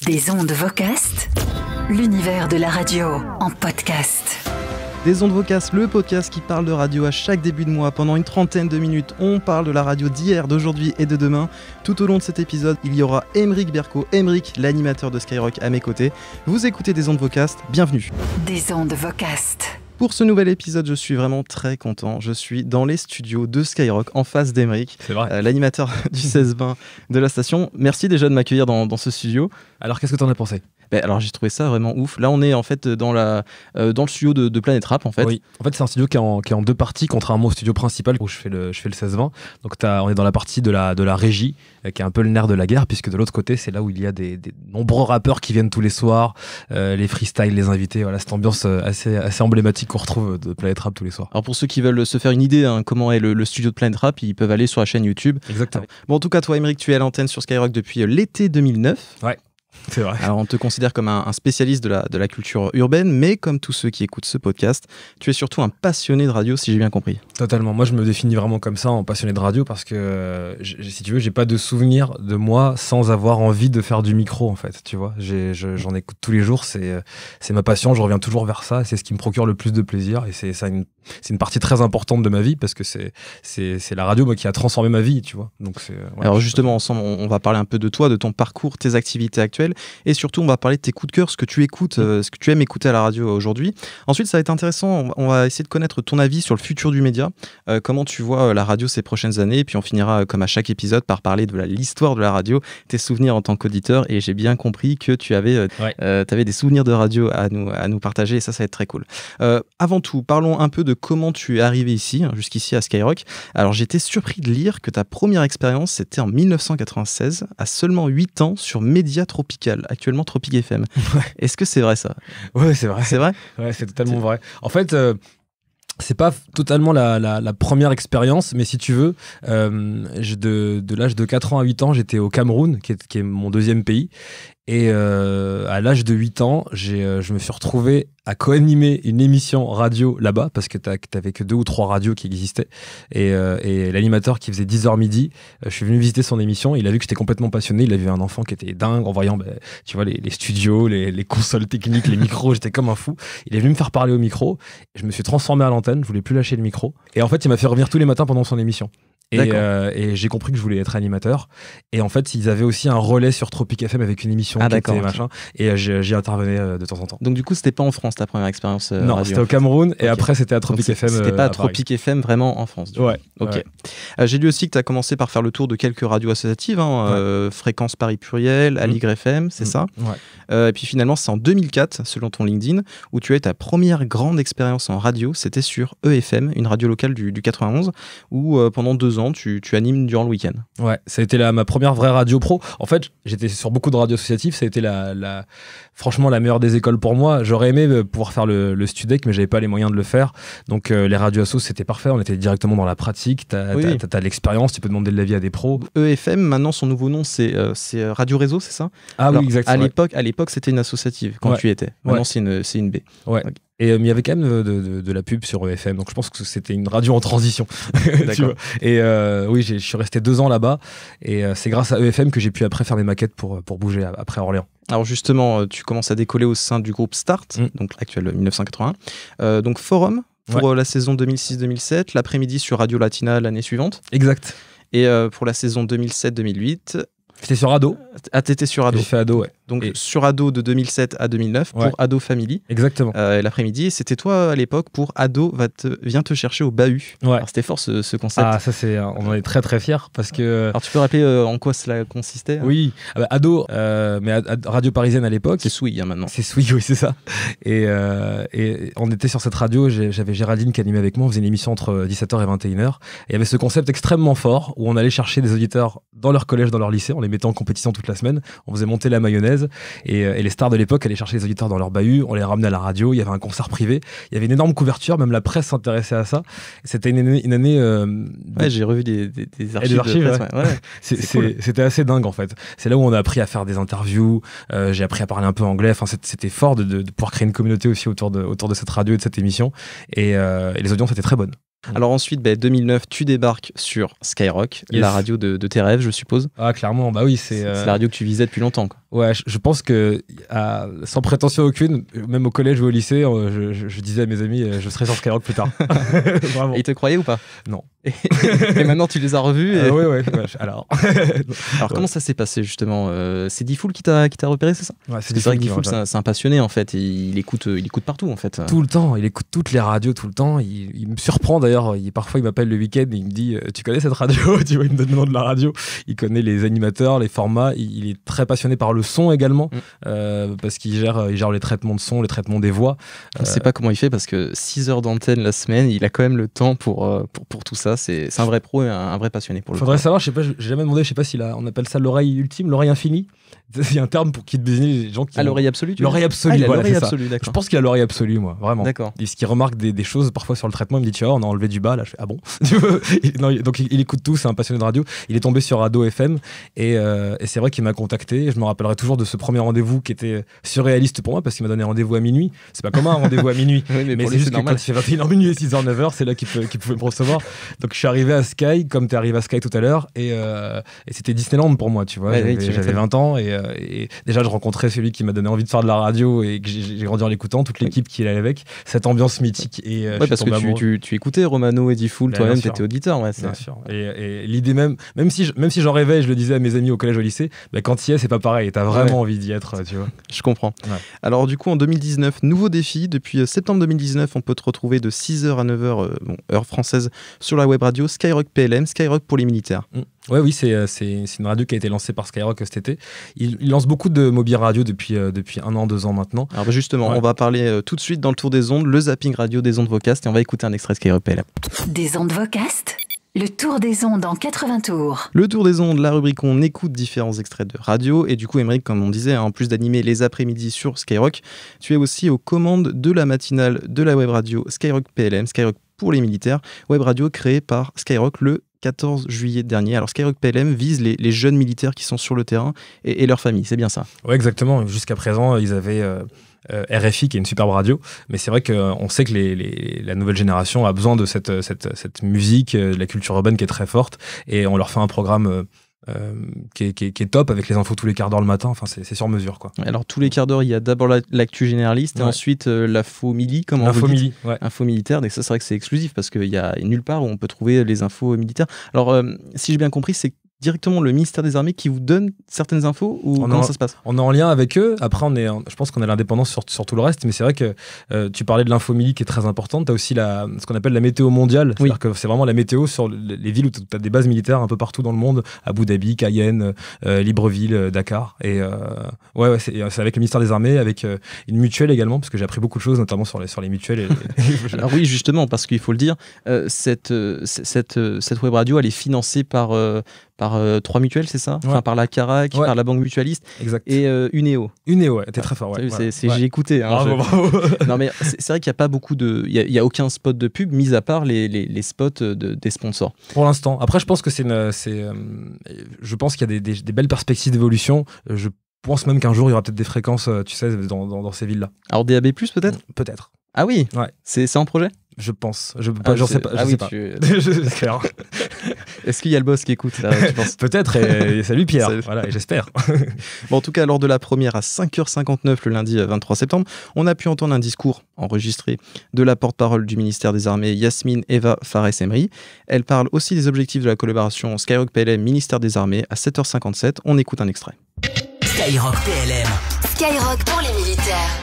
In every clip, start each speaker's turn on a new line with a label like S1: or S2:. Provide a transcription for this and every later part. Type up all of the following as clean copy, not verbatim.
S1: Des ondes Vocast, l'univers de la radio en podcast.
S2: Des ondes Vocast, le podcast qui parle de radio à chaque début de mois. Pendant une trentaine de minutes, on parle de la radio d'hier, d'aujourd'hui et de demain. Tout au long de cet épisode, il y aura Aymeric Berco, Aymeric, l'animateur de Skyrock à mes côtés. Vous écoutez Des ondes Vocast, bienvenue.
S1: Des ondes Vocast.
S2: Pour ce nouvel épisode, je suis vraiment très content. Je suis dans les studios de Skyrock, en face d'Aymeric, l'animateur du 16-20 de la station. Merci déjà de m'accueillir dans ce studio.
S3: Alors, qu'est-ce que t'en as pensé ?
S2: Alors j'ai trouvé ça vraiment ouf. Là on est en fait dans le studio de Planète Rap en fait.
S3: Oui, en fait c'est un studio qui est en deux parties, contrairement au studio principal où je fais le 16-20. Donc on est dans la partie de la régie, qui est un peu le nerf de la guerre, puisque de l'autre côté c'est là où il y a des nombreux rappeurs qui viennent tous les soirs, les freestyles, les invités, voilà, cette ambiance assez emblématique qu'on retrouve de Planète Rap tous les soirs.
S2: Alors pour ceux qui veulent se faire une idée comment est le studio de Planète Rap, ils peuvent aller sur la chaîne YouTube.
S3: Exactement.
S2: Bon, en tout cas toi Aymeric, tu es à l'antenne sur Skyrock depuis l'été 2009.
S3: Ouais. C'est vrai.
S2: Alors on te considère comme un spécialiste de la culture urbaine, mais comme tous ceux qui écoutent ce podcast, tu es surtout un passionné de radio, si j'ai bien compris.
S3: Totalement. Moi je me définis vraiment comme ça, en passionné de radio, parce que si tu veux, j'ai pas de souvenir de moi sans avoir envie de faire du micro en fait. Tu vois, j'en écoute tous les jours, c'est ma passion, je reviens toujours vers ça, c'est ce qui me procure le plus de plaisir, et c'est une partie très importante de ma vie, parce que c'est la radio moi, qui a transformé ma vie, tu vois. Donc
S2: alors justement ensemble on va parler un peu de toi, de ton parcours, tes activités actuelles. Et surtout, on va parler de tes coups de cœur, ce que tu écoutes, ce que tu aimes écouter à la radio aujourd'hui. Ensuite, ça va être intéressant, on va essayer de connaître ton avis sur le futur du média, comment tu vois la radio ces prochaines années, et puis on finira, comme à chaque épisode, par parler de l'histoire de la radio, tes souvenirs en tant qu'auditeur, et j'ai bien compris que tu avais des souvenirs de radio à nous partager, et ça va être très cool. Avant tout, parlons un peu de comment tu es arrivé ici, jusqu'ici à Skyrock. Alors, j'étais surpris de lire que ta première expérience, c'était en 1996, à seulement 8 ans, sur Média Tropical, actuellement Tropic FM.
S3: Ouais.
S2: Est-ce que c'est vrai ça ?
S3: Ouais, c'est vrai.
S2: C'est vrai ?
S3: Ouais, c'est totalement vrai. En fait, c'est pas totalement la première expérience, mais si tu veux, de l'âge de 4 ans à 8 ans, j'étais au Cameroun, qui est mon deuxième pays. Et à l'âge de 8 ans, je me suis retrouvé à co-animer une émission radio là-bas, parce que t'avais que 2 ou 3 radios qui existaient. Et l'animateur qui faisait 10h midi, je suis venu visiter son émission, il a vu que j'étais complètement passionné, il a vu un enfant qui était dingue en voyant tu vois, les studios, les consoles techniques, les micros, j'étais comme un fou. Il est venu me faire parler au micro, je me suis transformé à l'antenne, je voulais plus lâcher le micro. Et en fait, il m'a fait revenir tous les matins pendant son émission. Et j'ai compris que je voulais être animateur. Et en fait, ils avaient aussi un relais sur Tropic FM avec une émission machin. Et j'y intervenais de temps en temps.
S2: Donc du coup, c'était pas en France ta première expérience
S3: non,
S2: radio,
S3: c'était au Cameroun. Et après, c'était à Tropic FM.
S2: C'était pas à Tropic FM vraiment en France.
S3: Ouais.
S2: Ok.
S3: Ouais.
S2: J'ai lu aussi que tu as commencé par faire le tour de quelques radios associatives, Fréquence Paris Pluriel, Aligre FM, c'est ça. Ouais. Et puis finalement, c'est en 2004, selon ton LinkedIn, où tu as eu ta première grande expérience en radio. C'était sur EFM, une radio locale du 91, où pendant 2 ans, tu animes durant le week-end.
S3: Ouais, ça a été ma première vraie radio pro. En fait, j'étais sur beaucoup de radios associatives. Ça a été franchement la meilleure des écoles pour moi. J'aurais aimé pouvoir faire le Studec, mais j'avais pas les moyens de le faire. Donc les radios assos, c'était parfait. On était directement dans la pratique. T'as l'expérience, tu peux demander de l'avis à des pros.
S2: EFM, maintenant son nouveau nom, c'est Radio Réseau, c'est ça ?
S3: Ah oui, exactement.
S2: À l'époque, c'était une associative quand tu y étais. Maintenant, c'est une B.
S3: Ouais. Okay. Et il y avait quand même de la pub sur EFM, donc je pense que c'était une radio en transition. Tu vois. Et oui, je suis resté 2 ans là-bas, et c'est grâce à EFM que j'ai pu après faire mes maquettes pour bouger après Orléans.
S2: Alors justement, tu commences à décoller au sein du groupe Start, donc actuel 1981. Donc Forum pour la saison 2006-2007, l'après-midi sur Radio Latina l'année suivante.
S3: Exact.
S2: Et pour la saison 2007-2008...
S3: J'étais sur Ado.
S2: Ah, t'étais sur Ado.
S3: J'ai fait Ado, ouais.
S2: Donc sur Ado de 2007 à 2009 pour Ado Family.
S3: Exactement.
S2: L'après-midi, c'était toi à l'époque pour Ado vient te chercher au bahut.
S3: Ouais.
S2: Alors c'était fort ce concept.
S3: Ah, ça on en est très très fiers parce que.
S2: Alors tu peux rappeler en quoi cela consistait ?
S3: Oui, Ado, mais Radio Parisienne à l'époque.
S2: C'est Swig maintenant.
S3: C'est Swig, oui, c'est ça. Et on était sur cette radio, j'avais Géraldine qui animait avec moi, on faisait une émission entre 17h et 21h. Et il y avait ce concept extrêmement fort où on allait chercher des auditeurs dans leur collège, dans leur lycée, on les mettait en compétition toute la semaine, on faisait monter la mayonnaise et les stars de l'époque allaient chercher les auditeurs dans leur bahut, on les ramenait à la radio, il y avait un concert privé, il y avait une énorme couverture, même la presse s'intéressait à ça. C'était une année
S2: ouais, j'ai revu des archives de presse,
S3: ouais.
S2: Cool.
S3: C'était assez dingue en fait. C'est là où on a appris à faire des interviews, j'ai appris à parler un peu anglais, enfin c'était fort de pouvoir créer une communauté aussi autour de cette radio et de cette émission, et les audiences étaient très bonnes.
S2: Alors ensuite, 2009, tu débarques sur Skyrock, la radio de tes rêves, je suppose.
S3: Ah, clairement, bah oui, c'est
S2: la radio que tu visais depuis longtemps, quoi.
S3: Ouais, je pense que sans prétention aucune, même au collège ou au lycée, je disais à mes amis, je serai sur Skyrock plus tard. Vraiment.
S2: Et ils te croyaient ou pas?
S3: Non.
S2: Et maintenant tu les as revus
S3: ouais, alors.
S2: Alors comment ça s'est passé justement? C'est Diffoul qui t'a repéré, c'est ça?
S3: Ouais,
S2: c'est vrai que Diffoul, c'est un passionné en fait, et il écoute partout en fait.
S3: Tout le temps, il écoute toutes les radios tout le temps. Il me surprend d'ailleurs, parfois il m'appelle le week-end et il me dit tu connais cette radio? Tu vois, il me donne le nom de la radio. Il connaît les animateurs, les formats, il est très passionné par le son également, parce qu'il gère les traitements de son, les traitements des voix.
S2: Je sais pas comment il fait parce que 6 heures d'antenne la semaine, il a quand même le temps pour tout ça. C'est un vrai pro et un vrai passionné pour le
S3: Faudrait savoir, je sais pas, j'ai jamais demandé, je sais pas on appelle ça l'oreille ultime, l'oreille infinie. Il y a un terme pour qui désigne les gens qui.
S2: Ah, l'oreille absolue?
S3: L'oreille absolue, voilà,
S2: l'oreille absolue, d'accord.
S3: Je pense qu'il a l'oreille absolue, moi, vraiment.
S2: D'accord.
S3: Et ce qui remarque des choses parfois sur le traitement, il me dit tu vois, on a enlevé du bas, là, je fais ah bon? Non, donc il écoute tout, c'est un passionné de radio. Il est tombé sur Ado FM et c'est vrai qu'il m'a contacté. Je me rappellerai toujours de ce premier rendez-vous qui était surréaliste pour moi parce qu'il m'a donné rendez-vous à minuit. C'est pas comme un rendez-vous à minuit,
S2: oui, mais
S3: c'est juste que quand il fait 21h minuit et 6h, 9h, c'est là qu'il pouvait me recevoir. Donc je suis arrivé à Sky, comme tu es arrivé à Sky tout à l'heure, et c'était Disneyland pour moi, tu vois.
S2: Ouais,
S3: j'avais 20 ans et déjà je rencontrais celui qui m'a donné envie de faire de la radio et que j'ai grandi en l'écoutant, toute l'équipe qui allait avec, cette ambiance mythique. Et
S2: parce que tu écoutais Romano et Diffoul, toi-même, tu étais auditeur. Ouais,
S3: bien sûr. Et l'idée même si j'en rêvais, je le disais à mes amis au collège, au lycée, quand tu y es, c'est pas pareil, t'as vraiment envie d'y être, tu vois.
S2: Je comprends. Ouais. Alors du coup, en 2019, nouveau défi. Depuis septembre 2019, on peut te retrouver de 6h à 9h, heure française, sur la web radio Skyrock PLM, Skyrock pour les militaires.
S3: Oui, c'est une radio qui a été lancée par Skyrock cet été. Il lance beaucoup de mobile radio depuis 1 an, 2 ans maintenant.
S2: Alors justement, on va parler tout de suite dans le tour des ondes, le zapping radio des ondes Vocast, et on va écouter un extrait de Skyrock PLM.
S1: Des ondes Vocast, le tour des ondes en 80 tours.
S2: Le tour des ondes, la rubrique où on écoute différents extraits de radio. Et du coup, Émeric, comme on disait, en plus d'animer les après-midi sur Skyrock, tu es aussi aux commandes de la matinale de la web radio Skyrock PLM, Skyrock pour les militaires, web radio créée par Skyrock le 14 juillet dernier. Alors Skyrock PLM vise les jeunes militaires qui sont sur le terrain et leurs familles, c'est bien ça?
S3: Oui, exactement. Jusqu'à présent, ils avaient RFI qui est une superbe radio, mais c'est vrai qu'on sait que la nouvelle génération a besoin de cette musique, de la culture urbaine qui est très forte, et on leur fait un programme qui est top, avec les infos tous les quarts d'heure le matin. Enfin, c'est sur mesure, quoi.
S2: Alors tous les quarts d'heure, il y a d'abord l'actu généraliste, et ensuite l'info mili, comme on
S3: l'info
S2: dit.
S3: Mili, ouais.
S2: Info militaire, donc ça c'est vrai que c'est exclusif parce qu'il y a nulle part où on peut trouver les infos militaires. Alors si j'ai bien compris, c'est directement le ministère des Armées qui vous donne certaines infos, ou comment ça se passe?
S3: On est en lien avec eux. Après, je pense qu'on a l'indépendance sur tout le reste, mais c'est vrai que tu parlais de l'info mili qui est très importante. Tu as aussi ce qu'on appelle la météo mondiale. C'est-à-dire que c'est vraiment la météo sur les villes où tu as des bases militaires un peu partout dans le monde, Abu Dhabi, Cayenne, Libreville, Dakar. Et c'est avec le ministère des Armées, avec une mutuelle également, parce que j'ai appris beaucoup de choses, notamment sur les mutuelles.
S2: Alors oui, justement, parce qu'il faut le dire, cette web radio, elle est financée par 3 mutuelles, c'est ça? Enfin, par la Carac, par la Banque Mutualiste,
S3: exact.
S2: Et Uneo.
S3: Uneo, t'es très fort. Ouais.
S2: J'ai écouté. Hein,
S3: bravo.
S2: Non, mais c'est vrai qu'il n'y a pas beaucoup il y a aucun spot de pub, mis à part les spots des sponsors.
S3: Pour l'instant. Après, je pense que je pense qu'il y a des belles perspectives d'évolution. Je pense même qu'un jour, il y aura peut-être des fréquences, tu sais, dans ces villes-là.
S2: Alors DAB+, peut-être?
S3: Peut-être.
S2: Ah oui?
S3: Ouais.
S2: C'est en projet?
S3: Je pense. Je sais pas. Je sais pas. J'espère.
S2: Est-ce qu'il y a le boss qui écoute là, tu penses?
S3: Peut-être. Et salut Pierre. Voilà, et j'espère.
S2: Bon, en tout cas, lors de la première à 5h59 le lundi 23 septembre, on a pu entendre un discours enregistré de la porte-parole du ministère des Armées, Yasmine Eva Fares-Emri. Elle parle aussi des objectifs de la collaboration Skyrock PLM Ministère des Armées à 7h57. On écoute un extrait.
S4: Skyrock PLM.
S1: Skyrock pour les militaires.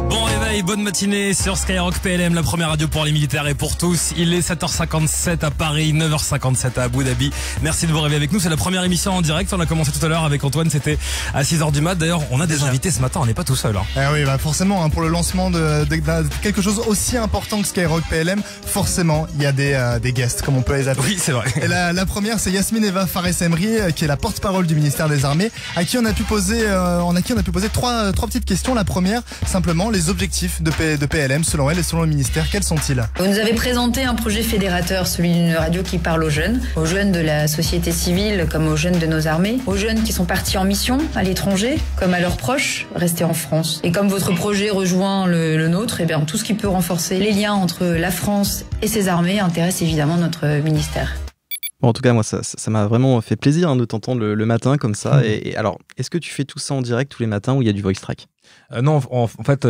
S4: Bon réveil, bonne matinée sur Skyrock PLM, la première radio pour les militaires et pour tous. Il est 7h57 à Paris, 9h57 à Abu Dhabi. Merci de vous réveiller avec nous, c'est la première émission en direct. On a commencé tout à l'heure avec Antoine, c'était à 6h du mat. D'ailleurs, on a des invités ce matin, on n'est pas tout seul.
S5: Oui, forcément, pour le lancement de quelque chose aussi important que Skyrock PLM, forcément, il y a des guests, comme on peut les appeler.
S4: Oui, c'est vrai.
S5: Et la première, c'est Yasmine Eva Fares-Emri, qui est la porte-parole du ministère des Armées, à qui on a pu poser trois petites questions. La première, simplement, les objectifs objectifs de PLM selon elle et selon le ministère. Quels sont-ils?
S6: Vous nous avez présenté un projet fédérateur, celui d'une radio qui parle aux jeunes de la société civile comme aux jeunes de nos armées, aux jeunes qui sont partis en mission à l'étranger comme à leurs proches restés en France. Et comme votre projet rejoint le nôtre, eh bien, tout ce qui peut renforcer les liens entre la France et ses armées intéresse évidemment notre ministère.
S2: Bon, en tout cas, moi, ça m'a vraiment fait plaisir de t'entendre le matin comme ça. Et alors, est-ce que tu fais tout ça en direct tous les matins ou il y a du voice track?
S3: Non, en fait,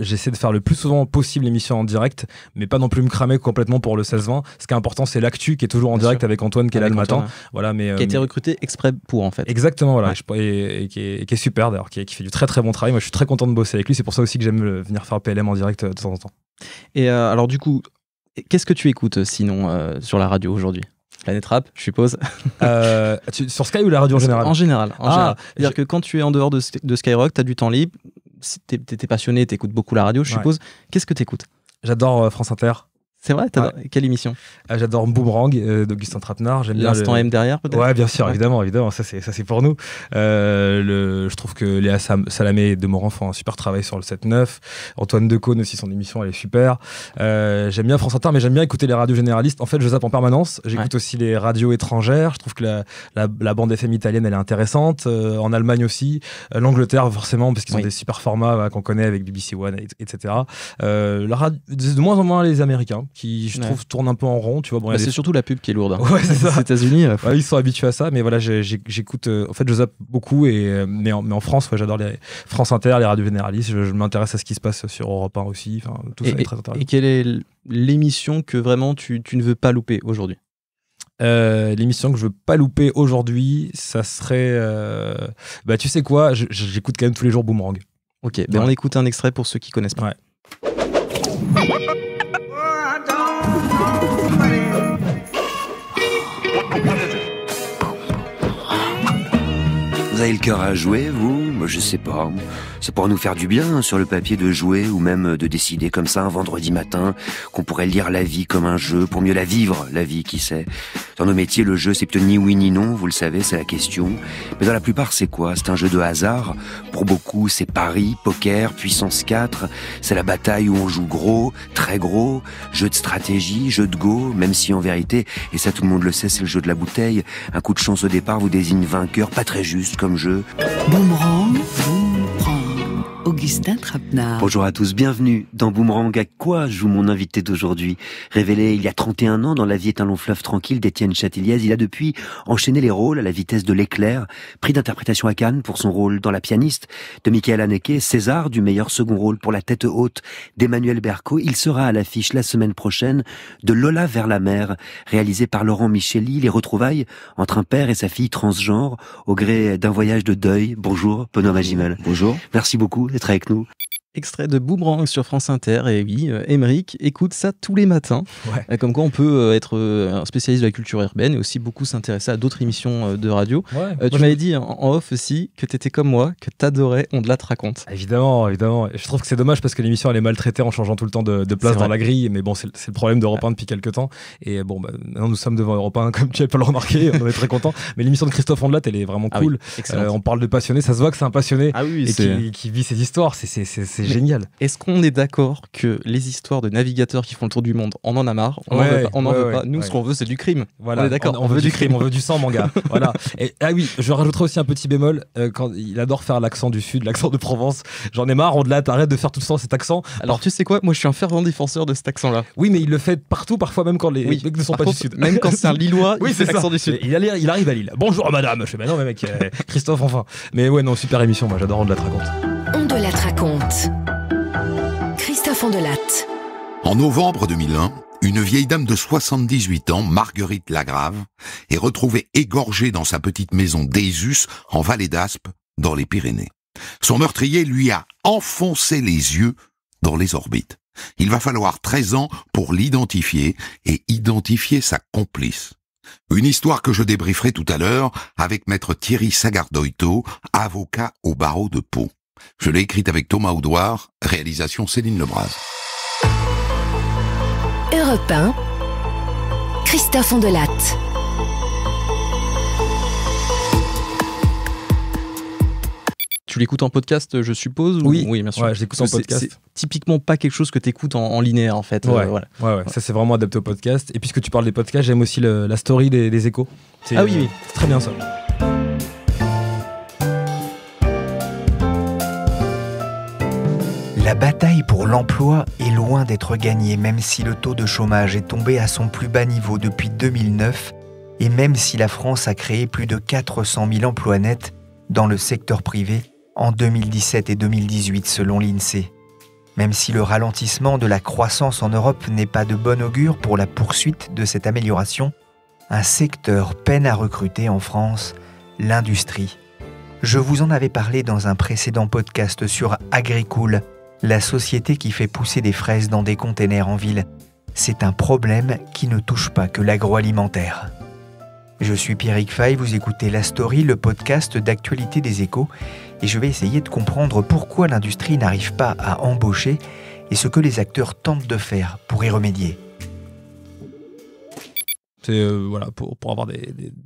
S3: j'essaie de faire le plus souvent possible l'émission en direct, mais pas non plus me cramer complètement pour le 16-20. Ce qui est important, c'est l'actu qui est toujours en direct avec Antoine qui est là le matin. Voilà, mais,
S2: qui a été recruté exprès pour, en fait.
S3: Exactement, voilà. Et qui est super d'ailleurs, qui fait du très très bon travail. Moi, je suis très content de bosser avec lui. C'est pour ça aussi que j'aime venir faire PLM en direct de temps en temps. Et
S2: alors, du coup, qu'est-ce que tu écoutes sinon sur la radio aujourd'hui? Planète Rap, je suppose.
S3: Sur Sky ou la radio en général?
S2: En général. C'est-à-dire que quand tu es en dehors de Skyrock, tu as du temps libre, t'es passionné, t'écoutes beaucoup la radio, je suppose. Qu'est-ce que t'écoutes?
S3: J'adore France Inter.
S2: C'est vrai, quelle émission?
S3: J'adore Boomerang d'Augustin Trapenard.
S2: L'instant M derrière, peut-être?
S3: Ouais, bien sûr, évidemment, ça c'est pour nous. Je trouve que Léa Salamé et Demorand font un super travail sur le 7-9. Antoine Decaune aussi, son émission, elle est super. J'aime bien France Inter, mais j'aime bien écouter les radios généralistes. En fait, je zappe en permanence. J'écoute aussi les radios étrangères. Je trouve que la bande FM italienne, elle est intéressante. En Allemagne aussi. L'Angleterre, forcément, parce qu'ils ont des super formats qu'on connaît avec BBC One, etc. De moins en moins les Américains, qui je trouve tourne un peu en rond, tu vois. Bon,
S2: c'est surtout la pub qui est lourde.
S3: Ouais, c'est ça.
S2: Les États-Unis,
S3: ils sont habitués à ça, mais voilà, j'écoute. En fait, je zappe beaucoup, mais en France, j'adore les France Inter, les radios généralistes. Je m'intéresse à ce qui se passe sur Europe 1 aussi. Enfin, tout ça est très intéressant.
S2: Et quelle est l'émission que vraiment tu ne veux pas louper aujourd'hui?
S3: L'émission que je veux pas louper aujourd'hui, ça serait. Tu sais quoi, j'écoute quand même tous les jours Boomerang.
S2: Ok, on écoute un extrait pour ceux qui connaissent pas.
S3: Ouais.
S7: Vous avez le cœur à jouer, vous? Moi, je sais pas. Ça pourrait nous faire du bien, sur le papier, de jouer ou même de décider comme ça un vendredi matin qu'on pourrait lire la vie comme un jeu pour mieux la vivre, la vie, qui sait. Dans nos métiers, le jeu, c'est peut-être ni oui ni non, vous le savez, c'est la question. Mais dans la plupart, c'est quoi? C'est un jeu de hasard. Pour beaucoup, c'est pari, poker, puissance 4. C'est la bataille où on joue gros, très gros. Jeu de stratégie, jeu de go, même si en vérité, et ça tout le monde le sait, c'est le jeu de la bouteille. Un coup de chance au départ vous désigne vainqueur, pas très juste comme jeu.
S8: Boomerang, Augustin Trapenard.
S7: Bonjour à tous, bienvenue dans Boomerang. À quoi joue mon invité d'aujourd'hui? Révélé il y a 31 ans dans La vie est un long fleuve tranquille d'Étienne Châtilliez, il a depuis enchaîné les rôles à la vitesse de l'éclair, prix d'interprétation à Cannes pour son rôle dans La pianiste de Michael Haneke, César du meilleur second rôle pour La tête haute d'Emmanuel Berco. Il sera à l'affiche la semaine prochaine de Lola vers la mer, réalisé par Laurent Micheli, les retrouvailles entre un père et sa fille transgenre au gré d'un voyage de deuil. Bonjour, Benoît Magimel.
S9: Bonjour.
S7: Merci beaucoup d'être avec nous.
S2: Extrait de Boomerang sur France Inter, et oui, Émeric écoute ça tous les matins. Ouais. Comme quoi on peut être un spécialiste de la culture urbaine et aussi beaucoup s'intéresser à d'autres émissions de radio. Ouais. Tu m'avais dit en off aussi que tu étais comme moi, que t'adorais On de la te raconte.
S3: Évidemment. Je trouve que c'est dommage parce que l'émission elle est maltraitée en changeant tout le temps de place dans la grille, mais bon, c'est le problème d'Europe 1 depuis quelques temps. Et bon, maintenant nous sommes devant Europe 1, comme tu as pu le remarquer, on est très contents. Mais l'émission de Christophe Ondelat, elle est vraiment cool. Oui, on parle de passionné, ça se voit que c'est un passionné et qui vit ses histoires. C'est génial.
S2: Est-ce qu'on est d'accord que les histoires de navigateurs qui font le tour du monde, on en a marre, on n'en veut pas. Nous, ce qu'on veut, c'est du crime.
S3: Voilà,
S2: on est d'accord.
S3: On veut du crime, on veut du sang, mon gars. Voilà. Et, je rajouterai aussi un petit bémol. Quand il adore faire l'accent du Sud, l'accent de Provence. J'en ai marre, Ondelat, arrête de faire tout le temps cet accent.
S2: Alors, tu sais quoi? Moi, je suis un fervent défenseur de cet accent-là.
S3: Oui, mais il le fait partout, parfois même quand les mecs ne sont pas du Sud.
S2: Même quand c'est un Lillois, il fait l'accent du Sud.
S3: Il arrive à Lille. Bonjour, madame. Je fais, non, mais mec, Christophe, enfin. Mais ouais, non, super émission. Moi, j'adore Ondelat raconte.
S8: Ondelat raconte. Christophe Ondelat.
S10: En novembre 2001, une vieille dame de 78 ans, Marguerite Lagrave, est retrouvée égorgée dans sa petite maison d'Ésus, en Vallée d'Aspe, dans les Pyrénées. Son meurtrier lui a enfoncé les yeux dans les orbites. Il va falloir 13 ans pour l'identifier et identifier sa complice. Une histoire que je débrieferai tout à l'heure avec maître Thierry Sagardoito, avocat au barreau de Pau. Je l'ai écrite avec Thomas Audouard, réalisation Céline Lebras.
S8: Europe 1, Christophe Ondelat.
S2: Tu l'écoutes en podcast, je suppose?
S3: Oui,
S2: bien sûr.
S3: Ouais, je l'écoute en podcast.
S2: C'est typiquement pas quelque chose que tu écoutes en linéaire, en fait.
S3: Ouais,
S2: voilà.
S3: ouais. Ça, c'est vraiment adapté au podcast. Et puisque tu parles des podcasts, j'aime aussi la story des échos.
S2: Ah oui.
S3: C'est très bien ça.
S9: La bataille pour l'emploi est loin d'être gagnée, même si le taux de chômage est tombé à son plus bas niveau depuis 2009 et même si la France a créé plus de 400 000 emplois nets dans le secteur privé en 2017 et 2018 selon l'INSEE. Même si le ralentissement de la croissance en Europe n'est pas de bon augure pour la poursuite de cette amélioration, un secteur peine à recruter en France, l'industrie. Je vous en avais parlé dans un précédent podcast sur Agricool, la société qui fait pousser des fraises dans des containers en ville. C'est un problème qui ne touche pas que l'agroalimentaire. Je suis Pierrick Fay, vous écoutez La Story, le podcast d'actualité des Échos, et je vais essayer de comprendre pourquoi l'industrie n'arrive pas à embaucher et ce que les acteurs tentent de faire pour y remédier.
S3: C'est voilà, pour avoir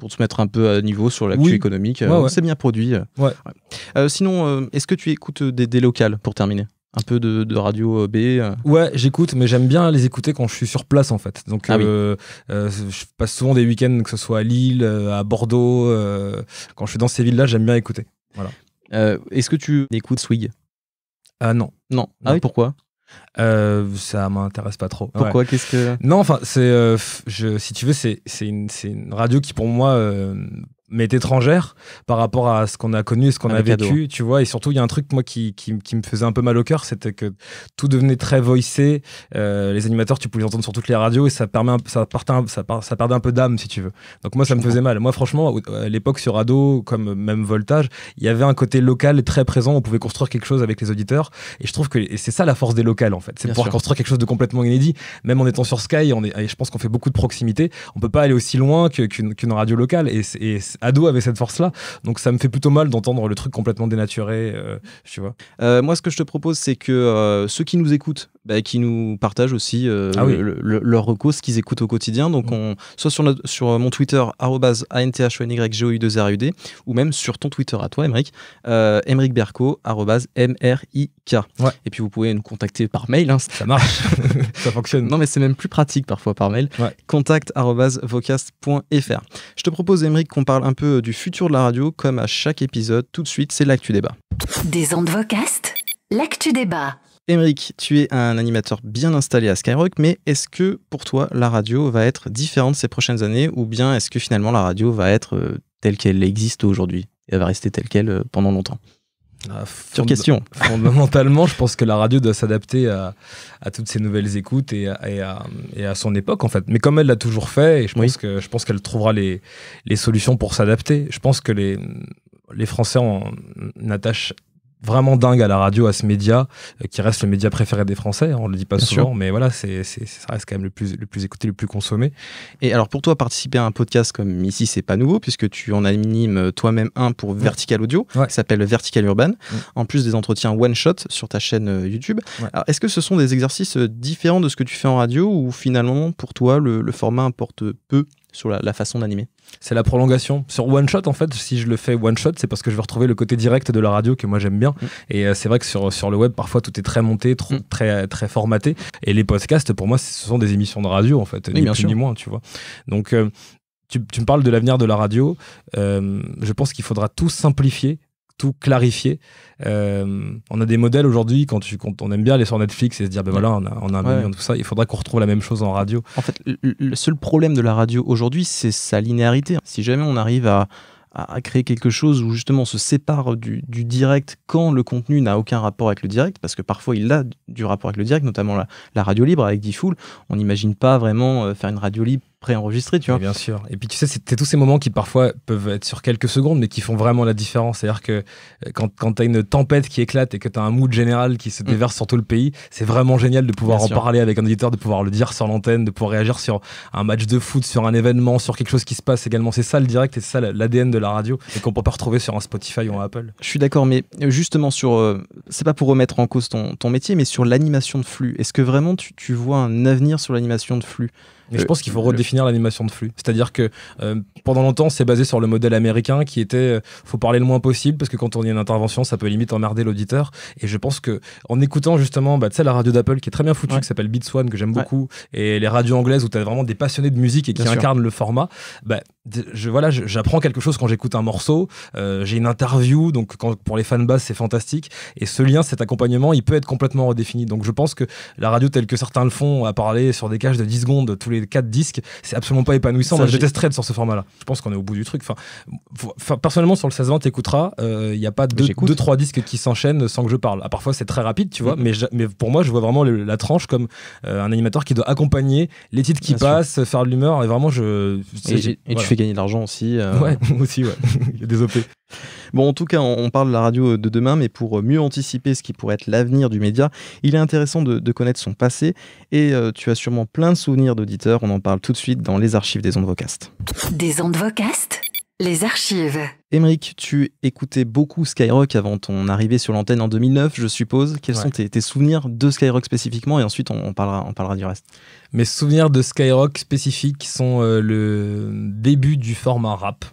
S2: pour se mettre un peu à niveau sur l'actu économique.
S3: Ouais.
S2: C'est bien produit.
S3: Ouais.
S2: Sinon, est-ce que tu écoutes des locales pour terminer? Un peu de radio B?
S3: Ouais, j'écoute, mais j'aime bien les écouter quand je suis sur place en fait. Donc je passe souvent des week-ends, que ce soit à Lille, à Bordeaux. Quand je suis dans ces villes-là, j'aime bien écouter. Voilà.
S2: Est-ce que tu écoutes Swig?
S3: Non.
S2: Ah oui, pourquoi?
S3: Ça m'intéresse pas trop.
S2: Pourquoi?
S3: Ouais.
S2: Qu'est-ce que...
S3: Non, enfin, si tu veux, c'est une radio qui pour moi m'est étrangère par rapport à ce qu'on a connu et ce qu'on a vécu, tu vois. Et surtout, il y a un truc moi qui me faisait un peu mal au cœur, c'était que tout devenait très voicé. Les animateurs, tu pouvais les entendre sur toutes les radios et ça perdait un peu d'âme, si tu veux. Donc moi, ça me faisait mal. Moi, franchement, à l'époque sur Ado, comme même Voltage, il y avait un côté local très présent. On pouvait construire quelque chose avec les auditeurs. Et je trouve que c'est ça la force des locales, en fait. C'est de pouvoir construire quelque chose de complètement inédit. Même en étant sur Sky, je pense qu'on fait beaucoup de proximité. On peut pas aller aussi loin qu'une radio locale. Et Ado avait cette force-là, donc ça me fait plutôt mal d'entendre le truc complètement dénaturé, tu vois.
S2: Moi, ce que je te propose, c'est que ceux qui nous écoutent, qui nous partagent aussi leur reco, ce qu'ils écoutent au quotidien. Donc, soit sur mon Twitter, @ANTHONYGOU2RUD, ou même sur ton Twitter à toi, Émeric, Émeric Berco, @MRIK.
S3: Ouais.
S2: Et puis, vous pouvez nous contacter par mail. Hein.
S3: Ça marche, ça fonctionne.
S2: Non, mais c'est même plus pratique parfois par mail.
S3: Ouais.
S2: contact@vocast.fr. Je te propose, Émeric, qu'on parle un peu du futur de la radio, comme à chaque épisode. Tout de suite, c'est l'actu débat.
S1: Des ondes Vocast, l'actu débat.
S2: Émeric, tu es un animateur bien installé à Skyrock, mais est-ce que pour toi la radio va être différente ces prochaines années, ou bien est-ce que finalement la radio va être telle qu'elle existe aujourd'hui et elle va rester telle qu'elle pendant longtemps? Sur question.
S3: Fondamentalement, je pense que la radio doit s'adapter à toutes ces nouvelles écoutes et à son époque en fait. Mais comme elle l'a toujours fait, et je pense qu'elle trouvera les solutions pour s'adapter. Je pense que les Français ont une attache vraiment dingue à la radio, à ce média qui reste le média préféré des Français. On le dit pas
S2: Bien
S3: souvent,
S2: sûr.
S3: mais voilà, ça reste quand même le plus écouté, le plus consommé.
S2: Et alors pour toi, participer à un podcast comme ici, c'est pas nouveau, puisque tu en animes toi-même un pour Vertical Audio, qui s'appelle Vertical Urban, en plus des entretiens one-shot sur ta chaîne YouTube.
S3: Ouais.
S2: Alors, est-ce que ce sont des exercices différents de ce que tu fais en radio, ou finalement, pour toi, le format importe peu sur la façon d'animer?
S3: C'est la prolongation. Sur One Shot, en fait, si je le fais One Shot, c'est parce que je veux retrouver le côté direct de la radio que moi j'aime bien. Et c'est vrai que sur le web, parfois, tout est très monté, très, très formaté. Et les podcasts, pour moi, ce sont des émissions de radio, en fait, ni plus ni moins, tu vois. Donc, tu me parles de l'avenir de la radio. Je pense qu'il faudra tout simplifier, tout clarifier. On a des modèles aujourd'hui, quand on aime bien aller sur Netflix et se dire voilà, on a un million de tout ça, il faudra qu'on retrouve la même chose en radio.
S2: En fait, le seul problème de la radio aujourd'hui, c'est sa linéarité. Si jamais on arrive à créer quelque chose où justement on se sépare du direct quand le contenu n'a aucun rapport avec le direct, parce que parfois il a du rapport avec le direct, notamment la radio libre avec D-Fool, on n'imagine pas vraiment faire une radio libre préenregistrée, tu vois.
S3: Bien sûr. Et puis tu sais, c'est tous ces moments qui parfois peuvent être sur quelques secondes, mais qui font vraiment la différence. C'est-à-dire que quand tu as une tempête qui éclate et que tu as un mood général qui se déverse sur tout le pays, c'est vraiment génial de pouvoir en parler avec un auditeur, de pouvoir le dire sur l'antenne, de pouvoir réagir sur un match de foot, sur un événement, sur quelque chose qui se passe également. C'est ça le direct et c'est ça l'ADN de la radio et qu'on peut pas retrouver sur un Spotify ou un Apple.
S2: Je suis d'accord, mais justement c'est pas pour remettre en cause ton métier, mais sur l'animation de flux. Est-ce que vraiment tu vois un avenir sur l'animation de flux
S3: Et je pense qu'il faut redéfinir l'animation de flux. C'est-à-dire que pendant longtemps, c'est basé sur le modèle américain qui était faut parler le moins possible parce que quand on y a une intervention, ça peut limite emmerder l'auditeur. Et je pense que en écoutant justement, tu sais, la radio d'Apple qui est très bien foutue, qui s'appelle Beats One, que j'aime beaucoup, et les radios anglaises où tu as vraiment des passionnés de musique et qui incarnent le format, j'apprends quelque chose quand j'écoute un morceau. J'ai une interview, donc pour les fans de base, c'est fantastique. Et ce lien, cet accompagnement, il peut être complètement redéfini. Donc je pense que la radio telle que certains le font, à parler sur des cages de 10 secondes tous les 4 disques, c'est absolument pas épanouissant. Moi, je détesterais sur ce format-là. Je pense qu'on est au bout du truc. Enfin, personnellement, sur le 16-20, t'écouteras, il n'y a pas 2-3 disques qui s'enchaînent sans que je parle. Parfois, c'est très rapide, tu vois, mais pour moi, je vois vraiment la tranche comme un animateur qui doit accompagner les titres qui passent, faire de l'humeur, et vraiment, tu
S2: fais gagner de l'argent aussi.
S3: Ouais, aussi, ouais. Il y a des OP.
S2: Bon, en tout cas, on parle de la radio de demain, mais pour mieux anticiper ce qui pourrait être l'avenir du média, il est intéressant de connaître son passé, et tu as sûrement plein de souvenirs d'auditeurs. On en parle tout de suite dans les archives des ondes Vocast.
S1: Des ondes Vocast, les archives.
S2: Émeric, tu écoutais beaucoup Skyrock avant ton arrivée sur l'antenne en 2009, je suppose. Quels sont tes souvenirs de Skyrock spécifiquement, et ensuite on parlera du reste.
S3: Mes souvenirs de Skyrock spécifiques sont le début du format rap.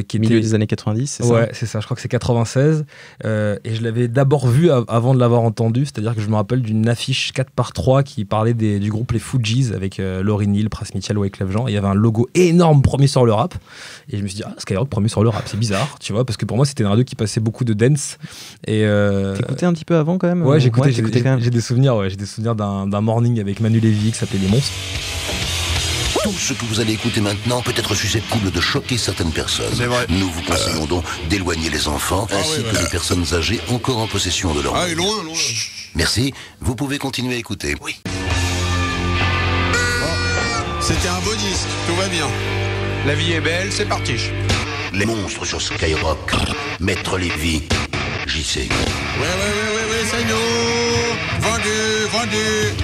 S2: Qui milieu des années 90, c'est ça?
S3: Ouais, c'est ça, je crois que c'est 96. Et je l'avais d'abord vu avant de l'avoir entendu, c'est-à-dire que je me rappelle d'une affiche 4x3 qui parlait du groupe Les Fugees avec Lauryn Hill, Pras Mitchell, Wyclef Jean. Il y avait un logo énorme premier sur le rap. Et je me suis dit, Skyrock premier sur le rap, c'est bizarre, tu vois, parce que pour moi c'était une radio qui passait beaucoup de dance.
S2: T'écoutais un petit peu avant quand même?
S3: Ouais, j'écoutais quand même. J'ai des souvenirs d'un morning avec Manu Lévy qui s'appelait Les Monstres.
S11: Tout ce que vous allez écouter maintenant peut être susceptible de choquer certaines personnes.
S10: C'est vrai.
S11: Nous vous conseillons donc d'éloigner les enfants ainsi que les personnes âgées encore en possession de leur
S10: Ah, loin.
S11: Merci, vous pouvez continuer à écouter. Oui.
S10: C'était un beau disque, tout va bien. La vie est belle, c'est parti.
S11: Les monstres sur Skyrock. Maître Lévy, JC.
S10: Ouais, c'est nous. Vendu.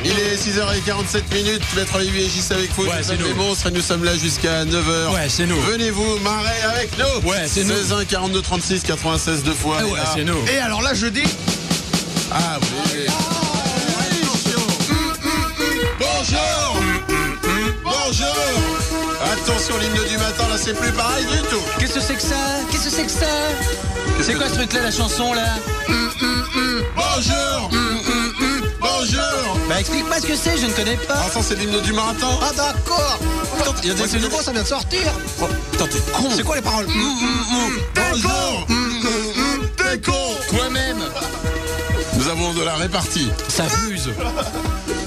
S10: Il est 6h47 minutes. Maître Lévy et JC avec vous.
S4: Ouais, c'est nous.
S10: Les monstres, et nous sommes là jusqu'à 9h.
S4: Ouais, c'est nous.
S10: Venez-vous marrer avec nous.
S4: Ouais, c'est nous.
S10: 16 1 42 36 96 deux fois.
S4: Ouais, c'est nous.
S10: Et alors là, je dis. Ah oui. Bonjour. Attention, l'hymne du matin, là, c'est plus pareil du tout.
S12: Qu'est-ce que c'est que ça? C'est quoi ce truc-là, la chanson, là?
S10: Bonjour.
S12: Bah, explique-moi ce que c'est, je ne connais pas.
S10: Ah, ça, c'est l'hymne du marathon.
S12: Ah, d'accord.
S10: Il y a des...
S12: C'est nouveau, ça vient de sortir.
S10: Oh, putain, t'es con.
S12: C'est quoi les paroles?
S10: Bonjour. T'es con.
S12: Toi-même.
S10: Nous avons de la répartie.
S12: Ça fuse.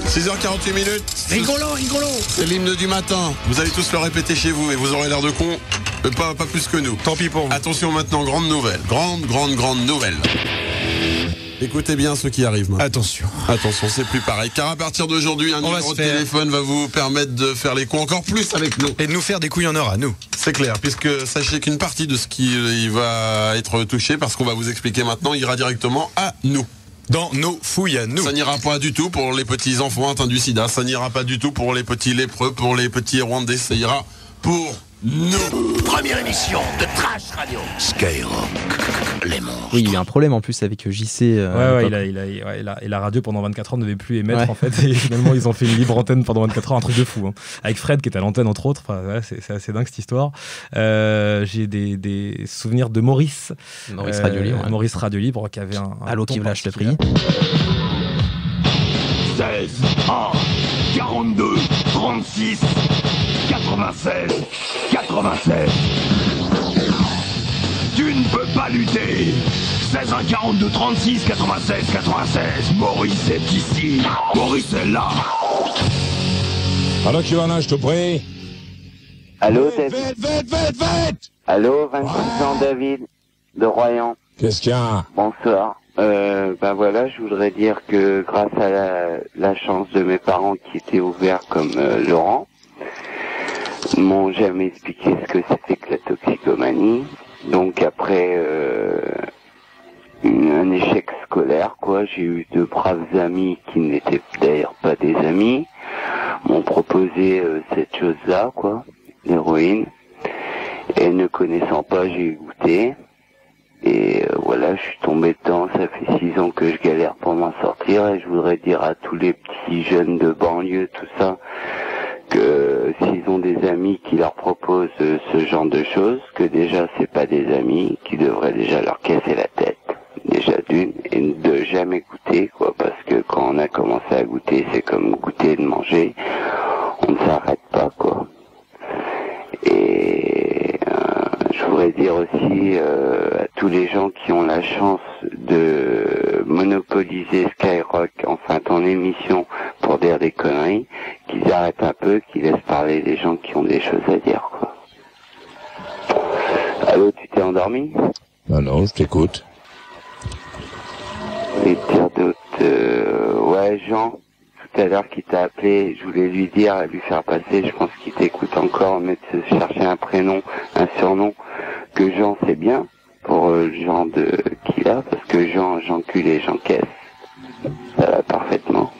S10: 6h48 minutes.
S12: Rigolo.
S10: C'est l'hymne du matin. Vous allez tous le répéter chez vous et vous aurez l'air de con. Pas plus que nous.
S4: Tant pis pour vous.
S10: Attention maintenant, grande nouvelle. Grande nouvelle. Écoutez bien ce qui arrive maintenant.
S4: Attention,
S10: c'est plus pareil. Car à partir d'aujourd'hui, un numéro de téléphone va vous permettre de faire les cons encore plus avec nous.
S4: Et de nous faire des couilles en or à nous.
S10: C'est clair, puisque sachez qu'une partie de ce qui va être touché, parce qu'on va vous expliquer maintenant, ira directement à nous.
S4: Dans nos fouilles à nous.
S10: Ça n'ira pas du tout pour les petits enfants atteints du sida. Ça n'ira pas du tout pour les petits lépreux, pour les petits rwandais. Ça ira pour nous.
S11: Première émission de Trash Radio. Skyrock. Les monstres.
S2: Oui, il y a eu un problème en plus avec JC.
S3: Et la radio pendant 24 heures ne devait plus émettre en fait. Et finalement, ils ont fait une libre antenne pendant 24 heures, un truc de fou. Hein. Avec Fred qui était à l'antenne entre autres. Enfin, c'est assez dingue cette histoire. J'ai des souvenirs de Maurice.
S2: Radio Libre.
S3: Maurice Radio Libre qui avait un
S2: Allô, qui lâche le prix.
S13: 16 1 42 36 96 96. Tu ne peux pas lutter. 16 1 42 36 96 96. Maurice est ici. Maurice est là.
S14: Alors Johanna, je te prie.
S15: Allô, David.
S14: Vite.
S15: Allô, 26 ans, David, de Royan.
S14: Qu'est-ce qu'il y a?
S15: Bonsoir. Ben voilà, je voudrais dire que grâce à la chance de mes parents qui étaient ouverts comme Laurent, m'ont jamais expliqué ce que c'était que la toxicomanie. Donc après un échec scolaire, quoi, j'ai eu de braves amis qui n'étaient d'ailleurs pas des amis, m'ont proposé cette chose-là, quoi, l'héroïne. Et ne connaissant pas, j'ai goûté. Et voilà, je suis tombé dedans, ça fait 6 ans que je galère pour m'en sortir, et je voudrais dire à tous les petits jeunes de banlieue, tout ça, que s'ils ont des amis qui leur proposent ce genre de choses, que déjà c'est pas des amis, qui devraient déjà leur casser la tête, déjà d'une, et de jamais goûter, quoi, parce que quand on a commencé à goûter, c'est comme goûter et de manger, on ne s'arrête pas, quoi. Et je voudrais dire aussi à tous les gens qui ont la chance de monopoliser Skyrock, enfin ton émission, pour dire des conneries, qu'ils arrêtent un peu, qu'ils laissent parler les gens qui ont des choses à dire, quoi. Allô, tu t'es endormi?
S14: Non, je t'écoute.
S15: Et dire d'autres... ouais, Jean, tout à l'heure qui t'a appelé, je voulais lui dire, lui faire passer, je pense qu'il t'écoute encore, mais de chercher un prénom, un surnom, que Jean c'est bien, pour le genre de qu'il a, parce que Jean, j'enculé, j'encaisse, ça va parfaitement.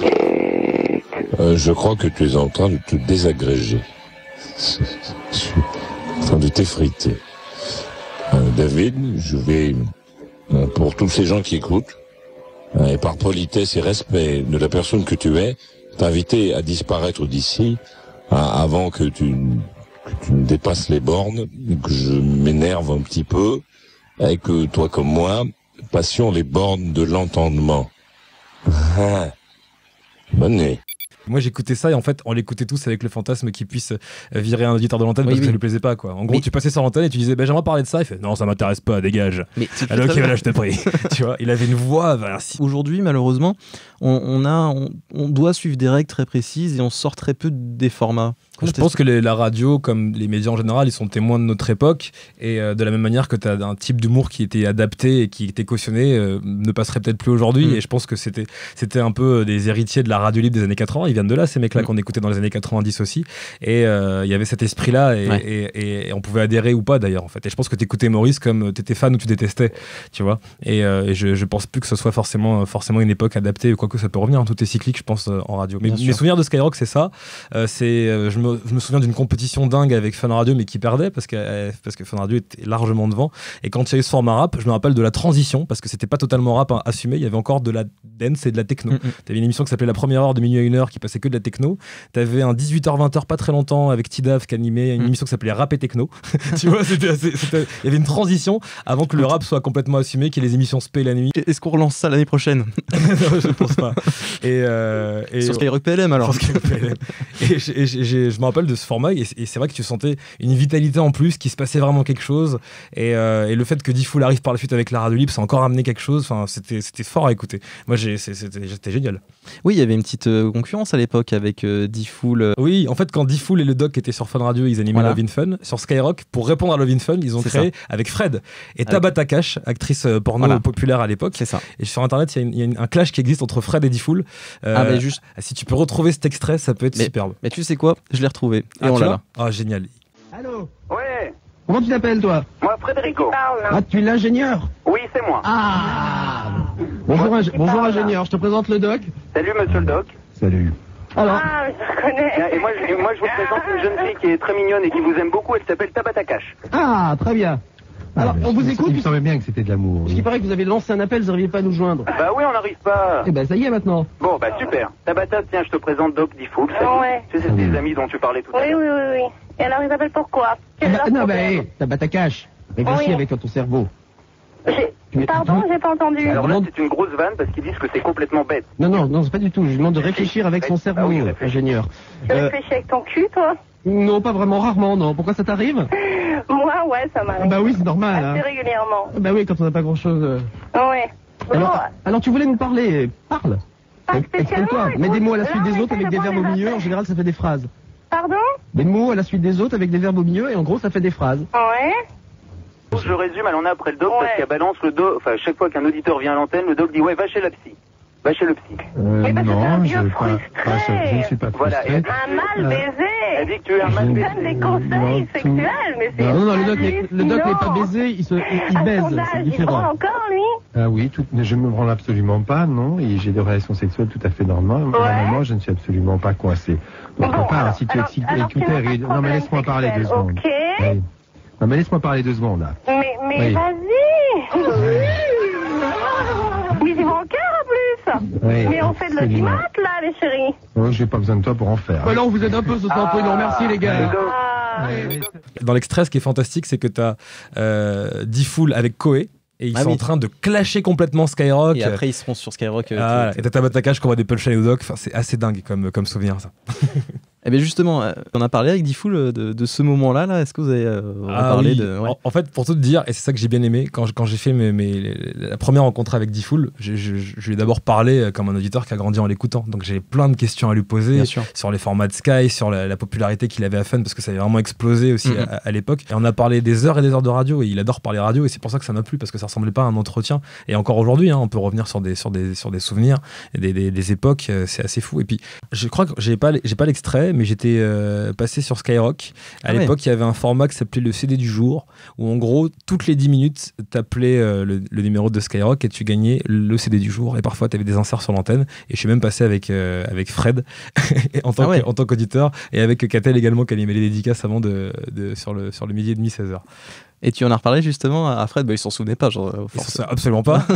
S15: Et que...
S14: Je crois que tu es en train de te désagréger. En train de t'effriter. David, je vais, pour tous ces gens qui écoutent, et par politesse et respect de la personne que tu es, t'inviter à disparaître d'ici avant que tu ne dépasses les bornes, que je m'énerve un petit peu, et que toi comme moi, passions les bornes de l'entendement. Bonne nuit.
S3: Moi j'écoutais ça et en fait on l'écoutait tous avec le fantasme qu'il puisse virer un auditeur de l'antenne parce que ça lui plaisait pas, quoi. En gros tu passais sur l'antenne et tu disais j'aimerais parler de ça, il fait non ça m'intéresse pas, dégage. Alors ok voilà je te prie. Tu vois, il avait une voix.
S2: Aujourd'hui malheureusement on doit suivre des règles très précises et on sort très peu des formats.
S3: Je pense que la radio, comme les médias en général, ils sont témoins de notre époque et de la même manière que tu as un type d'humour qui était adapté et qui était cautionné, ne passerait peut-être plus aujourd'hui. Et je pense que c'était un peu des héritiers de la radio libre des années 80. Ils viennent de là, ces mecs-là qu'on écoutait dans les années 90 aussi. Et il y avait cet esprit-là et on pouvait adhérer ou pas d'ailleurs en fait. Et je pense que tu écoutais Maurice comme tu étais fan ou tu détestais, tu vois. Et je pense plus que ce soit forcément une époque adaptée, quoique ça peut revenir, hein, tout est cyclique je pense en radio. Mais mes souvenirs de Skyrock c'est ça. Je me souviens d'une compétition dingue avec Fun Radio mais qui perdait parce que Fun Radio était largement devant, et quand il y a eu ce format rap je me rappelle de la transition parce que c'était pas totalement rap assumé, il y avait encore de la dance et de la techno. T'avais une émission qui s'appelait La Première Heure de minuit à 1h qui passait que de la techno, t'avais un 18h-20h pas très longtemps avec Tidaf qui animait une émission qui s'appelait Rap et Techno. Tu vois, il y avait une transition avant que le rap soit complètement assumé, qu'il y ait les émissions spé la nuit.
S2: Est-ce qu'on relance ça l'année prochaine?
S3: Non, je pense pas. Et
S2: sur Skyrock PLM alors.
S3: Et je me rappelle de ce format et c'est vrai que tu sentais une vitalité en plus, qu'il se passait vraiment quelque chose, et le fait que D-Fool arrive par la suite avec la radio libre ça a encore amené quelque chose. Enfin c'était fort à écouter. Moi c'était génial.
S2: Oui, il y avait une petite concurrence à l'époque avec D-Fool.
S3: Oui, en fait quand D-Fool et le Doc étaient sur Fun Radio, ils animaient Love in Fun. Sur Skyrock, pour répondre à Love in Fun, ils ont créé avec Fred et Tabata Cash, actrice porno populaire à l'époque.
S2: C'est ça. Et
S3: sur internet il y a un clash qui existe entre Fred et D-Fool. Si tu peux retrouver cet extrait, ça peut être superbe.
S2: Mais tu sais quoi, je l'ai retrouvé. Et on l'a là.
S3: Ah génial.
S16: Allô?
S17: Ouais.
S16: Comment tu t'appelles toi?
S17: Moi Frédérico.
S16: Ah, tu es l'ingénieur?
S17: Oui, c'est moi.
S16: Ah. Bonjour ingénieur, je te présente le Doc.
S17: Salut monsieur le Doc.
S16: Salut. Alors.
S17: Ah, je connais. Et moi je vous présente une jeune fille qui est très mignonne et qui vous aime beaucoup, elle s'appelle Tabata Cash.
S16: Ah, très bien. Alors, on vous écoute.
S18: Il me semblait bien que c'était de l'amour.
S16: Parce qu'il paraît que vous avez lancé un appel, vous n'arriviez pas à nous joindre.
S17: Bah oui, on n'arrive pas.
S16: Eh ben, ça y est maintenant.
S17: Bon, bah super. Tabata, tiens, je te présente Doc D-Fool.
S19: Ouais.
S17: Tu sais, c'est tes amis dont tu parlais tout à l'heure.
S19: Oui. Et alors, ils appellent pourquoi?
S16: Non, Tabata Cash. Réfléchis avec ton cerveau.
S19: Pardon, j'ai pas entendu.
S17: Alors là, c'est une grosse vanne parce qu'ils disent que c'est complètement bête.
S16: Non, c'est pas du tout. Je demande de réfléchir avec son cerveau, ingénieur.
S19: Tu réfléchis avec ton cul, toi?
S16: Non, pas vraiment, rarement, non. Pourquoi ça t'arrive?
S19: Moi, ouais, ça m'arrive.
S16: Bah oui, c'est normal.
S19: Assez régulièrement.
S16: Bah oui, quand on n'a pas grand-chose.
S19: Ouais.
S16: Alors, tu voulais nous parler. Parle.
S19: Exprime-toi.
S16: Mets des mots à la suite des autres avec des verbes au milieu. En général, ça fait des phrases.
S19: Pardon?
S16: Des mots à la suite des autres avec des verbes au milieu et en gros, ça fait des phrases.
S19: Ouais.
S17: Je résume, elle en a après le doc parce qu'elle balance le doc. Enfin, chaque fois qu'un auditeur vient à l'antenne, le doc dit ouais, va chez la psy. Va chez le psy.
S18: Non, je ne suis pas frustré.
S17: Voilà.
S19: Un mal baisé.
S17: Elle dit que tu es un mal baisé.
S19: Il donne des conseils sexuels, mais c'est...
S16: Non, le doc n'est pas baisé, il baise, c'est différent.
S19: Il encore, lui?
S18: Ah oui, je ne me branle absolument pas, non, et j'ai des relations sexuelles tout à fait normales. Normalement, je ne suis absolument pas coincé. Donc, papa, si tu écoutais... Non, mais laisse-moi parler 2 secondes.
S19: Ok.
S18: Oui. Non, mais laisse-moi parler 2 secondes, là.
S19: Mais vas-y. Mais ils vont en cœur, en plus.
S18: Oui,
S19: mais on fait de l'audimat, là, les chérie.
S18: Oh, j'ai pas besoin de toi pour en faire.
S16: Bah là, on vous aide un peu ce soir, vous pouvez nous remercier, les gars.
S3: Dans l'extrait, ce qui est fantastique, c'est que t'as D-Fool avec Koé. Et ils sont en train de clasher complètement Skyrock.
S2: Et après, ils seront sur Skyrock.
S3: Et t'as Tabata Cash qui envoie des punchlines au doc. Enfin, c'est assez dingue comme souvenir, ça.
S2: Eh bien justement, on a parlé avec D-Fool de ce moment-là. Là. Est-ce que vous avez parlé de... Ouais.
S3: En fait, pour tout te dire, et c'est ça que j'ai bien aimé, quand j'ai fait la première rencontre avec D-Fool, je lui ai d'abord parlé comme un auditeur qui a grandi en l'écoutant. Donc j'ai plein de questions à lui poser sur les formats de Sky, sur la popularité qu'il avait à Fun, parce que ça avait vraiment explosé aussi à l'époque. Et on a parlé des heures et des heures de radio, et il adore parler radio, et c'est pour ça que ça m'a plu, parce que ça ressemblait pas à un entretien. Et encore aujourd'hui, on peut revenir sur des souvenirs, des époques, c'est assez fou. Et puis, je crois que j'ai pas l'extrait, mais j'étais passé sur Skyrock. À l'époque, il y avait un format qui s'appelait le CD du jour, où en gros, toutes les 10 minutes, t'appelais le numéro de Skyrock et tu gagnais le CD du jour. Et parfois, t'avais des inserts sur l'antenne. Et je suis même passé avec Fred en tant qu'auditeur, et avec Catel également, qui animait les dédicaces avant sur le midi et demi, 16h.
S2: Et tu en as reparlé justement à Fred, il s'en souvenait pas,
S3: absolument pas,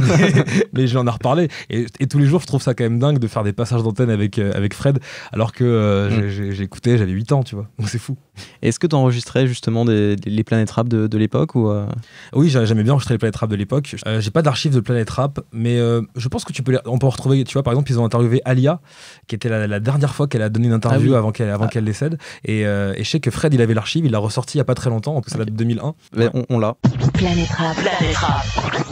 S3: mais je lui en ai reparlé. Et tous les jours, je trouve ça quand même dingue de faire des passages d'antenne avec Fred, alors que j'écoutais, j'avais 8 ans, tu vois. Donc c'est fou.
S2: Est-ce que tu enregistrais justement les Planet Rap de l'époque ou
S3: Oui, j'aimais bien enregistrer les Planet Rap de l'époque. J'ai pas d'archives de Planet Rap, mais je pense que on peut retrouver, tu vois, par exemple, ils ont interviewé Alia, qui était la dernière fois qu'elle a donné une interview avant qu'elle décède. Et je sais que Fred, il avait l'archive, il l'a ressorti il y a pas très longtemps, en plus ça date de 2001.
S2: On l'a.
S8: Planète Rap.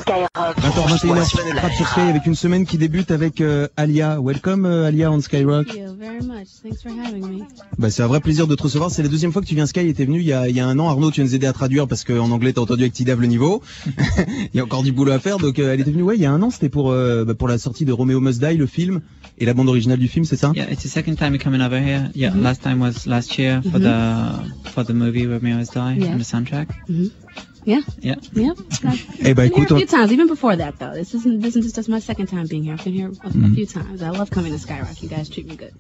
S8: Skyrock.
S20: 20h21 Planète Rap sur Sky avec une semaine qui débute avec Alia. Welcome Alia on Skyrock.
S21: Thank you very much. Thanks for having me.
S20: Bah, c'est un vrai plaisir de te recevoir. C'est la deuxième fois que tu viens Sky et t'es venu il y a un an. Arnaud, tu vas nous aider à traduire parce qu'en anglais t'as entendu avec Tidav le niveau. Il y a encore du boulot à faire. Donc elle était venue il y a un an. C'était pour la sortie de Romeo Must Die, le film, et la bande originale du film, c'est ça?
S22: Yeah, it's the second time we're coming over here. Yeah, last time was last year for the movie Romeo Must Die and the soundtrack.
S21: Yeah.
S22: Yeah.
S21: Yeah.
S20: Eh ben, écoute,
S21: a few times, even before that though. This isn't just my second time being here. I've been here a few times. I love coming to Skyrock. You guys treat me good.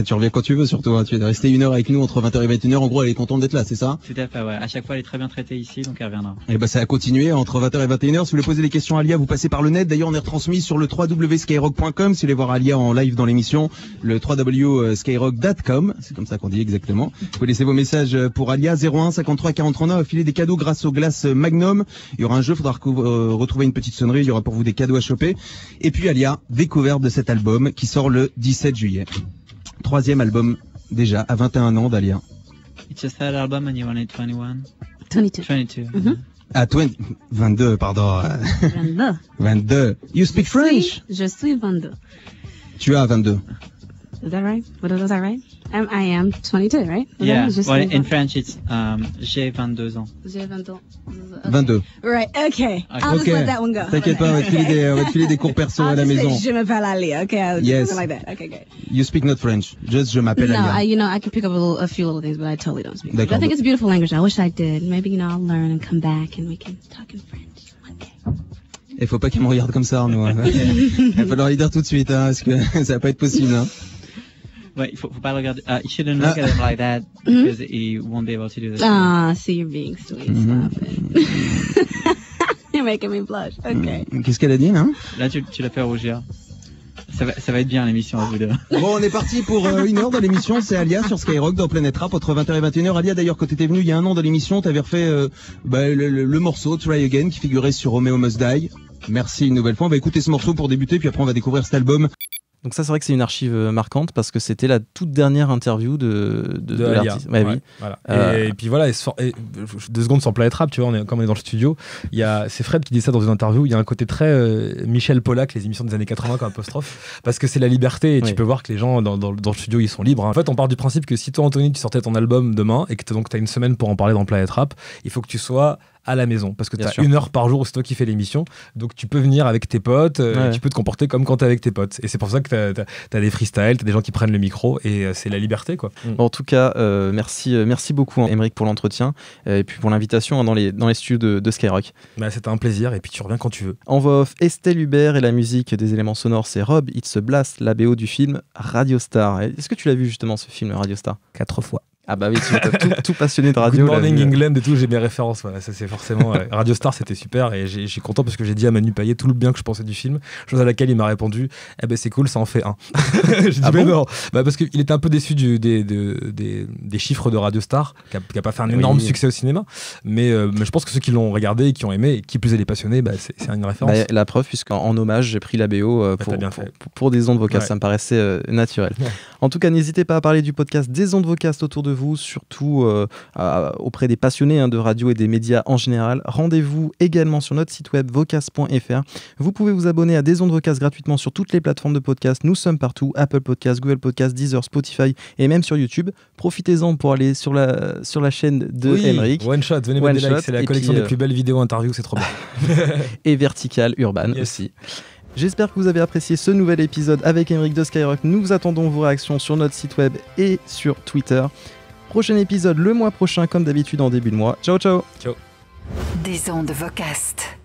S20: Tu reviens quand tu veux, surtout. Hein. Tu es resté 1 heure avec nous entre 20h et 21h. En gros, elle est contente d'être là, c'est ça?
S22: Tout à fait, ouais. À chaque fois, elle est très bien traitée ici, donc elle reviendra.
S20: Eh ben, ça a continué entre 20h et 21h. Si vous voulez poser des questions à Alia, vous passez par le net. D'ailleurs, on est retransmis sur le www.skyrock.com. Si vous voulez voir Alia en live dans l'émission, le www.skyrock.com. C'est comme ça qu'on dit exactement. Vous pouvez laisser vos messages pour Alia 01 53 40 39. Filer des cadeaux grâce aux glaces Magnum. Il y aura un jeu, il faudra retrouver une petite sonnerie, il y aura pour vous des cadeaux à choper. Et puis Alia, découverte de cet album qui sort le 17 juillet. 3e album déjà, à 21 ans d'Alia.
S22: It's a third album and you're only 21?
S21: 22.
S22: 22.
S20: Ah, 22, pardon. 22. You speak French?
S21: Je suis 22.
S20: Tu as 22.
S21: Is that right? Was that right? I am 22, right?
S22: Yeah. Well, in French it's j'ai 22 ans.
S21: J'ai 22 ans.
S20: 22.
S21: Right. Okay. I'll just let that one go.
S20: T'inquiète pas, on va te filer des cours perso à la maison.
S21: Je m'appelle Alia. Okay.
S20: Yes.
S21: Something like that. Okay, great.
S20: You speak not French. Just je m'appelle Alia.
S21: No, I can pick up a few little things, but I totally don't speak. But I think it's a beautiful language. I wish I did. Maybe I'll learn and come back and we can talk in French one day.
S20: Il faut pas qu'elle me regarde comme ça, Arnaud. Il va falloir lui dire tout de suite, hein, parce que ça va pas être possible. Hein.
S22: Ouais, il faut pas le regarder. You shouldn't look at him like that because he won't be able to do this.
S21: See, you're being sweet. Stop it. You're making me blush. Okay.
S20: Qu'est-ce qu'elle a dit, là?
S22: Là, tu l'as fait rougir. Ça va être bien l'émission à vous deux.
S20: Bon, on est parti pour 1 heure dans l'émission. C'est Alia sur Skyrock dans Planète Rap entre 20h et 21h. Alia, d'ailleurs, quand t'étais venu il y a un an dans l'émission, t'avais refait le morceau Try Again qui figurait sur Romeo Must Die. Merci une nouvelle fois. On va écouter ce morceau pour débuter, puis après on va découvrir cet album.
S2: Donc ça, c'est vrai que c'est une archive marquante parce que c'était la toute dernière interview de l'artiste.
S3: Ouais, oui. Voilà. Et puis voilà, 2 secondes sans Planète Rap, tu vois, comme on est dans le studio, c'est Fred qui dit ça dans une interview, il y a un côté très Michel Pollack, les émissions des années 80 comme apostrophe, parce que c'est la liberté et tu peux voir que les gens dans le studio, ils sont libres. Hein. En fait, on part du principe que si toi, Anthony, tu sortais ton album demain et que tu as une semaine pour en parler dans Planète Rap, il faut que tu sois à la maison parce que tu as 1 heure par jour où c'est toi qui fais l'émission, donc tu peux venir avec tes potes, tu peux te comporter comme quand t'es avec tes potes, et c'est pour ça que t'as des freestyles, t'as des gens qui prennent le micro, et c'est la liberté, quoi.
S2: En tout cas, merci beaucoup, Émeric, pour l'entretien et puis pour l'invitation dans les studios de Skyrock.
S3: C'était un plaisir, et puis tu reviens quand tu veux.
S2: En voix off, Estelle Hubert, et la musique des éléments sonores, c'est Rob It's a Blast, la BO du film Radio Star. Est-ce que tu l'as vu justement, ce film Radio Star?
S3: 4 fois.
S2: Ah bah oui, tu es tout passionné de radio.
S3: Good Morning England et tout, j'ai mes références. Voilà, ça c'est forcément Radio Star, c'était super et je suis content parce que j'ai dit à Manu Payet tout le bien que je pensais du film, chose à laquelle il m'a répondu eh ben c'est cool, ça en fait un. J'ai dit mais non, parce qu'il était un peu déçu des chiffres de Radio Star, qui a pas fait un énorme succès au cinéma, mais je pense que ceux qui l'ont regardé et qui ont aimé et qui plus est les passionnés, c'est une référence.
S2: La preuve, puisqu'en hommage j'ai pris la BO pour des ondes vocales, ça me paraissait naturel. En tout cas, n'hésitez pas à parler du podcast des ondes vocales autour de vous, surtout auprès des passionnés de radio et des médias en général. Rendez-vous également sur notre site web vocast.fr. Vous pouvez vous abonner à des ondes vocast gratuitement sur toutes les plateformes de podcast. Nous sommes partout, Apple Podcasts, Google Podcasts, Deezer, Spotify et même sur YouTube. Profitez-en pour aller sur la chaîne de Emeric.
S3: One Shot, venez mettre des likes, c'est la collection des plus belles vidéos interviews, c'est trop bien.
S2: Et Vertical Urban aussi. J'espère que vous avez apprécié ce nouvel épisode avec Emeric de Skyrock. Nous attendons vos réactions sur notre site web et sur Twitter. Prochain épisode le mois prochain, comme d'habitude en début de mois. Ciao, ciao.
S3: Ciao.
S1: Des ondes Vocast.